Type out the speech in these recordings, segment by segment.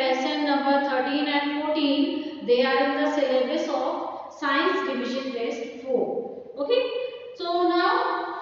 lesson number 13 and 14. They are in the syllabus of Science Division Test 4. Okay. So now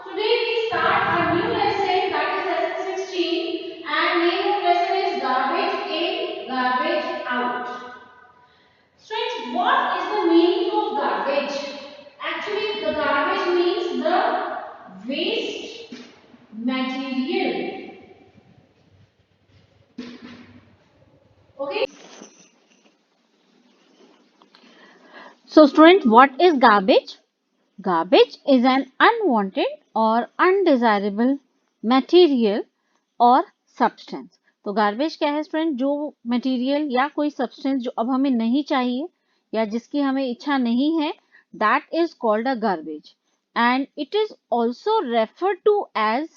today we start a new lesson, that is lesson 16, and name of lesson is garbage in, garbage out. Friends, what is the meaning of garbage? Actually, the garbage means the waste material. Okay. So students, what is garbage? Garbage is an unwanted or undesirable material or substance. तो garbage क्या है student? जो material या कोई substance जो अब हमें नहीं चाहिए या जिसकी हमें इच्छा नहीं है, that is called a garbage and it is also referred to as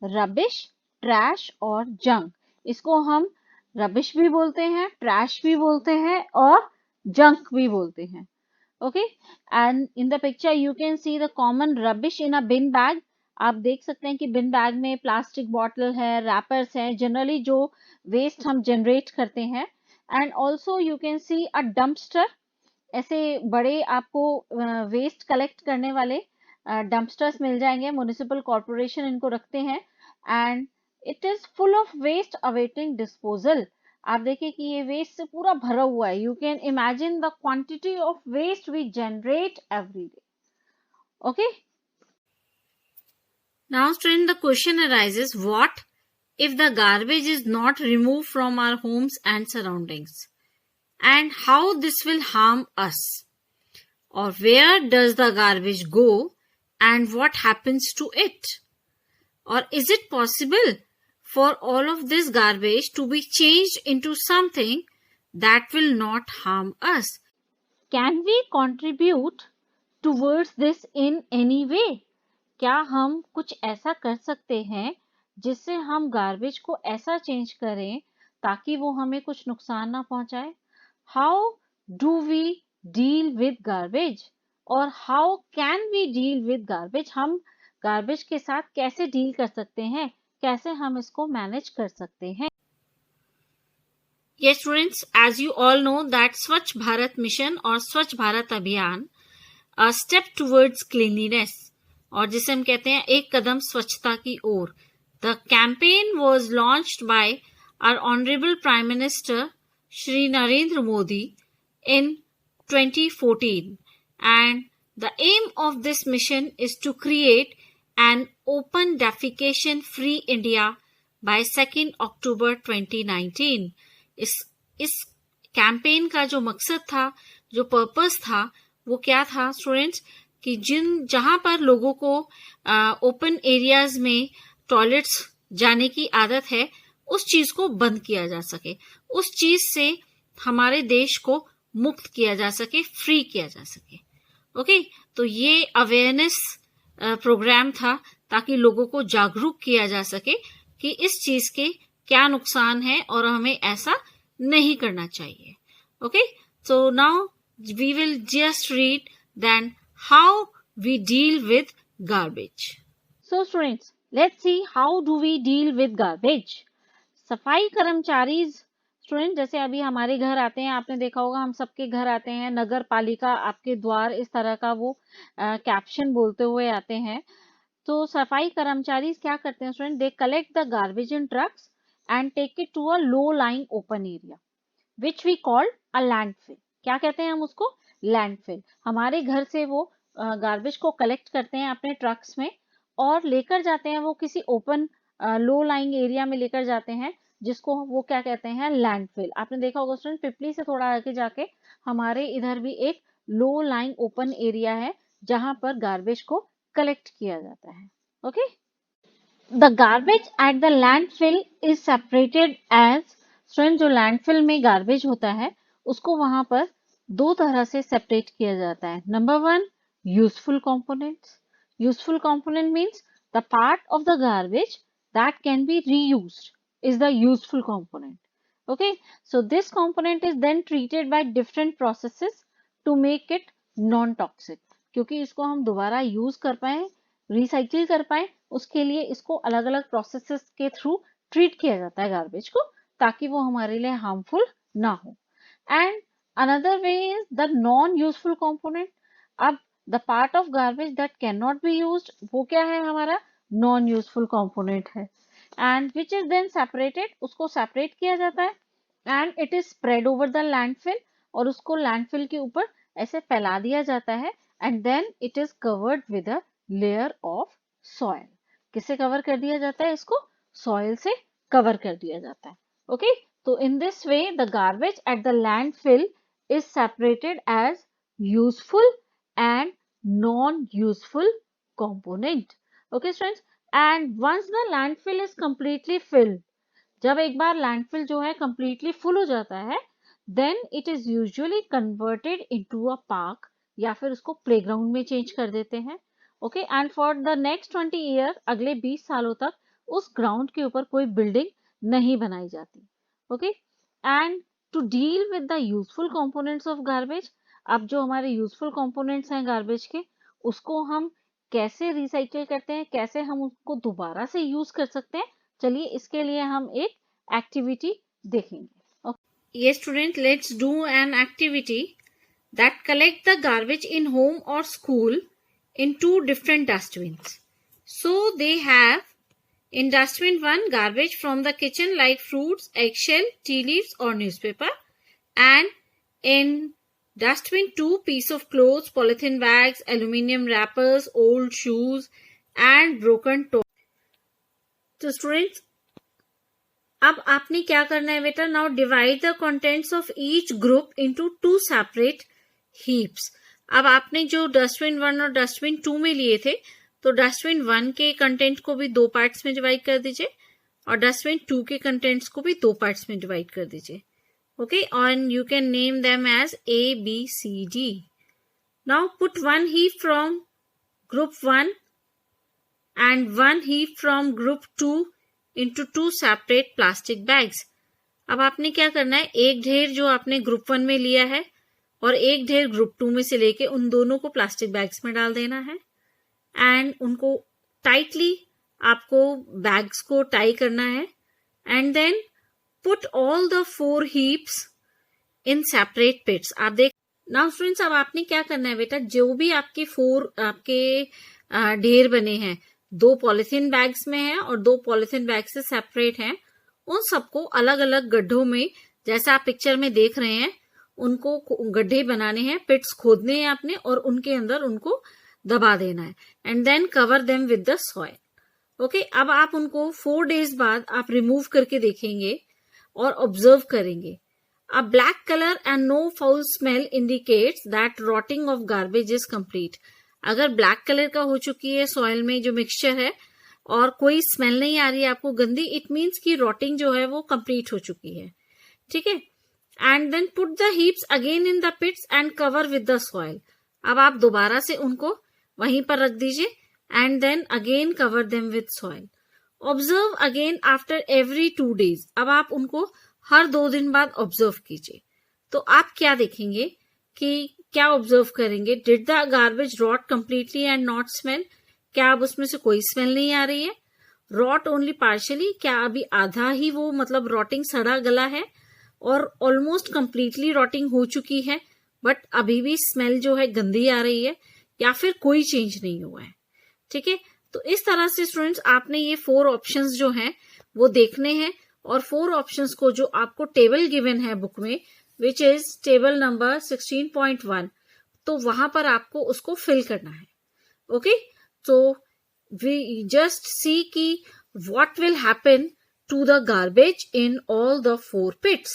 rubbish, trash और junk. इसको हम rubbish भी बोलते हैं, trash भी बोलते हैं और junk भी बोलते हैं. Okay, and in the picture you can see the common rubbish in a bin bag. आप देख सकते हैं कि बिन बैग में प्लास्टिक बॉटल है, रैपर्स हैं, जनरली जो वेस्ट हम जनरेट करते हैं. And also you can see a dumpster. ऐसे बड़े आपको वेस्ट कलेक्ट करने वाले डंपस्टर्स मिल जाएंगे. म्युनिसिपल कॉर्पोरेशन इनको रखते हैं and it is full of waste awaiting disposal. आप देखिए कि ये वेस्ट से पूरा भरा हुआ है. You can imagine the quantity of waste we generate every day. Okay. Now student, the question arises, what if the garbage is not removed from our homes and surroundings, and how this will harm us, or where does the garbage go and what happens to it, or is it possible for all of this garbage to be changed into something that will not harm us? Can we contribute towards this in any way? क्या हम कुछ ऐसा कर सकते हैं जिससे हम garbage को ऐसा चेंज करें ताकि वो हमें कुछ नुकसान ना पहुंचाए? How do we deal with garbage और how can we deal with garbage? हम गार्बेज के साथ कैसे डील कर सकते हैं, कैसे हम इसको मैनेज कर सकते हैं? Yes students, as you all know that Swachh Bharat Mission or Swachh Bharat Abhiyan, a step towards cleanliness, और जिसे हम कहते हैं एक कदम स्वच्छता की ओर. The campaign was launched by our honourable prime minister Shri Narendra Modi in 2014 and the aim of this mission is to create an open defecation free India by 2nd October 2019. इस कैंपेन का जो मकसद था, जो पर्पस था, वो क्या था स्टूडेंट्स? कि जहां पर लोगों को ओपन एरियाज में टॉयलेट्स जाने की आदत है, उस चीज को बंद किया जा सके, उस चीज से हमारे देश को मुक्त किया जा सके, फ्री किया जा सके. ओके, तो ये अवेयरनेस प्रोग्राम था ताकि लोगों को जागरूक किया जा सके कि इस चीज के क्या नुकसान है और हमें ऐसा नहीं करना चाहिए. Okay, so now we will just read then how we deal with garbage. So students, let's see how do we deal with garbage. सफाई कर्मचारी स्टूडेंट जैसे अभी हमारे घर आते हैं, आपने देखा होगा हम सबके घर आते हैं, नगर पालिका आपके द्वार, इस तरह का वो कैप्शन बोलते हुए आते हैं. तो सफाई कर्मचारी क्या करते हैं student? They collect the garbage in trucks and take it to a low lying open area which we call a landfill. क्या कहते हैं हम उसको? लैंडफिल. हमारे घर से वो गार्बेज को कलेक्ट करते हैं अपने ट्रक्स में और लेकर जाते हैं वो किसी ओपन लो लाइंग एरिया में लेकर जाते हैं, जिसको वो क्या कहते हैं? लैंडफिल. आपने देखा होगा स्टूडेंट, पिपली से थोड़ा आगे जाके हमारे इधर भी एक लो लाइंग ओपन एरिया है जहां पर गार्बेज को कलेक्ट किया जाता है. Okay, the garbage at the landfill is separated as. Student जो लैंडफिल में गार्बेज होता है उसको वहां पर दो तरह से सेपरेट किया जाता है. Number one, useful components. Useful component means the part of the garbage that can be reused is the useful component. Okay, so this component is then treated by different processes to make it non toxic. क्योंकि इसको हम दोबारा use कर पाए, recycle कर पाए, उसके लिए इसको अलग अलग प्रोसेसेस के थ्रू ट्रीट किया जाता है गार्बेज को, ताकि वो हमारे लिए हार्मफुल ना हो। And another way is the non useful component. अब the part of garbage that can not be used, वो क्या है, हमारा नॉन यूजफुल कंपोनेंट है। And which is then separated, उसको सेपरेट किया जाता है and it is spread over the landfill, और उसको लैंडफिल के ऊपर ऐसे फैला दिया जाता है and then it is covered with a layer of soil. किससे कवर कर दिया जाता है, इसको सॉइल से कवर कर दिया जाता है। ओके, तो in this way the garbage at the landfill is separated as useful and non-useful component. Okay students, and once the landfill is completely filled, जब एक बार लैंडफिल जो है completely full हो जाता है, then it is usually converted into a park, या फिर उसको प्लेग्राउंड में चेंज कर देते हैं। Okay, and for the next 20 year, अगले 20 सालों तक उस ग्राउंड के ऊपर कोई बिल्डिंग नहीं बनाई जाती। Okay, and to deal with the useful components of garbage, अब जो हमारे यूजफुल कंपोनेंट्स हैं गार्बेज के, उसको हम कैसे रिसाइकिल करते हैं, कैसे हम उसको दोबारा से यूज कर सकते हैं, चलिए इसके लिए हम एक एक्टिविटी देखेंगे। Yes, student, let's do an activity that collect the garbage in home or school in 2 different dustbins. So they have in dustbin 1 garbage from the kitchen like fruits, eggshell, tea leaves or newspaper, and in dustbin 2 piece of clothes, polythene bags, aluminium wrappers, old shoes and broken toys. So students, अब आपने क्या करना है बेटा, now divide the contents of each group into 2 separate heaps. अब आपने जो dustbin 1 और डस्टबिन 2 में लिए थे, तो डस्टबिन 1 के कंटेंट को भी 2 पार्ट्स में डिवाइड कर दीजिए और डस्टबिन 2 के कंटेंट्स को भी 2 पार्ट्स में डिवाइड कर दीजिए। Okay, and you can name them as A, B, C, D. Now put 1 heap from group 1 and 1 heap from group 2 into 2 separate plastic bags. अब आपने क्या करना है, एक ढेर जो आपने ग्रुप 1 में लिया है और एक ढेर ग्रुप 2 में से लेके उन दोनों को प्लास्टिक बैग्स में डाल देना है एंड उनको टाइटली आपको बैग्स को टाई करना है and then put all the 4 heaps in separate pits. आप देख नाउ स्टूडेंट्स, अब आपने क्या करना है बेटा, जो भी आपके 4 आपके ढेर बने हैं, 2 पॉलिथीन बैग्स में है और 2 पॉलिथीन बैग से सेपरेट हैं, उन सबको अलग अलग गड्ढों में, जैसे आप पिक्चर में देख रहे हैं, उनको गड्ढे बनाने हैं, पिट्स खोदने हैं आपने और उनके अंदर उनको दबा देना है and then cover them with the soil. Okay, अब आप उनको 4 डेज बाद आप रिमूव करके देखेंगे और ऑब्जर्व करेंगे। A black colour and no foul smell indicates that rotting of garbage is complete. अगर ब्लैक कलर का हो चुकी है सॉइल में जो मिक्सचर है और कोई स्मेल नहीं आ रही है आपको गंदी, इट मीन्स कि रॉटिंग जो है वो कंप्लीट हो चुकी है। ठीक है, and then put the heaps again in the pits and cover with the soil. अब आप दोबारा से उनको वहीं पर रख दीजिए and then again cover them with soil. Observe again after every 2 days. अब आप उनको हर 2 दिन बाद ऑब्जर्व कीजिए। तो आप क्या देखेंगे कि क्या ऑब्जर्व करेंगे, did the garbage rot completely and not smell, क्या अब उसमें से कोई स्मेल नहीं आ रही है, रॉट ओनली पार्शियली, क्या अभी आधा ही वो मतलब रॉटिंग सड़ा गला है और ऑलमोस्ट कंप्लीटली रॉटिंग हो चुकी है बट अभी भी स्मेल जो है गंदी आ रही है, या फिर कोई चेंज नहीं हुआ है। ठीक है, तो इस तरह से स्टूडेंट्स आपने ये 4 ऑप्शंस जो हैं वो देखने हैं और 4 ऑप्शंस को जो आपको टेबल गिवन है बुक में विच इज टेबल नंबर 16.1, तो वहां पर आपको उसको फिल करना है। ओके, तो वी जस्ट सी कि what will happen to the garbage in all the 4 pits.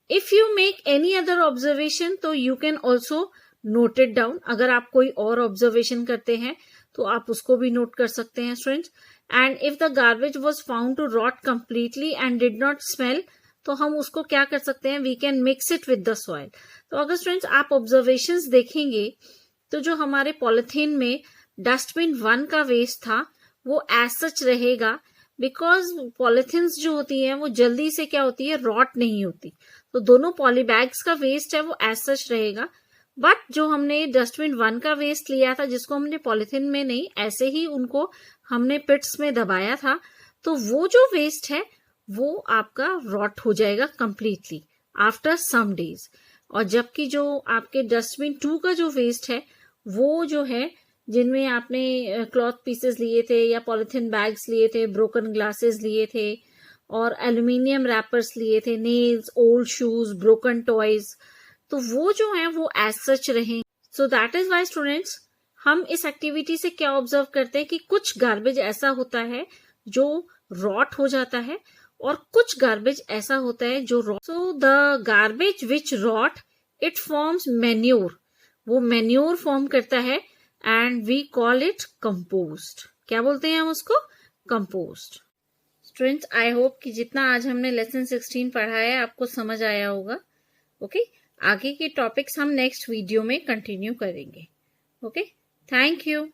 If you make any other observation तो you can also note it down. अगर आप कोई और ऑब्जर्वेशन करते हैं तो आप उसको भी नोट कर सकते हैं students. And if the garbage was found to rot completely and did not smell, तो हम उसको क्या कर सकते हैं, we can mix it with the soil. तो अगर स्टूडेंट्स आप ऑब्जर्वेशंस देखेंगे तो जो हमारे पॉलिथीन में डस्टबिन 1 का वेस्ट था वो एज सच रहेगा, बिकॉज पॉलिथीन्स जो होती हैं वो जल्दी से क्या होती है, रॉट नहीं होती। तो दोनों पॉली बैग्स का वेस्ट है वो एज सच रहेगा। बट जो हमने डस्टबिन 1 का वेस्ट लिया था, जिसको हमने पॉलिथीन में नहीं ऐसे ही उनको हमने पिट्स में दबाया था, तो वो जो वेस्ट है वो आपका रॉट हो जाएगा कंप्लीटली। After some days. और जबकि जो आपके डस्टबिन 2 का जो वेस्ट है वो जो है, जिनमें आपने क्लॉथ पीसेस लिए थे या पॉलिथीन बैग्स लिए थे, ब्रोकन ग्लासेस लिए थे और एल्यूमिनियम रैपर्स लिए थे, nails, old shoes, broken toys, तो वो जो है वो एज सच रहें। So that is why students, हम इस एक्टिविटी से क्या ऑब्जर्व करते हैं कि कुछ गार्बेज ऐसा होता है जो रॉट हो जाता है और कुछ गार्बेज ऐसा होता है जो rot. So the garbage which rot it forms manure, वो मैन्योर फॉर्म करता है and we call it compost. क्या बोलते हैं हम उसको? कंपोस्ट। स्टूडेंट्स, आई होप कि जितना आज हमने लेसन 16 पढ़ा है आपको समझ आया होगा। ओके, आगे के टॉपिक्स हम नेक्स्ट वीडियो में कंटिन्यू करेंगे। Okay, thank you.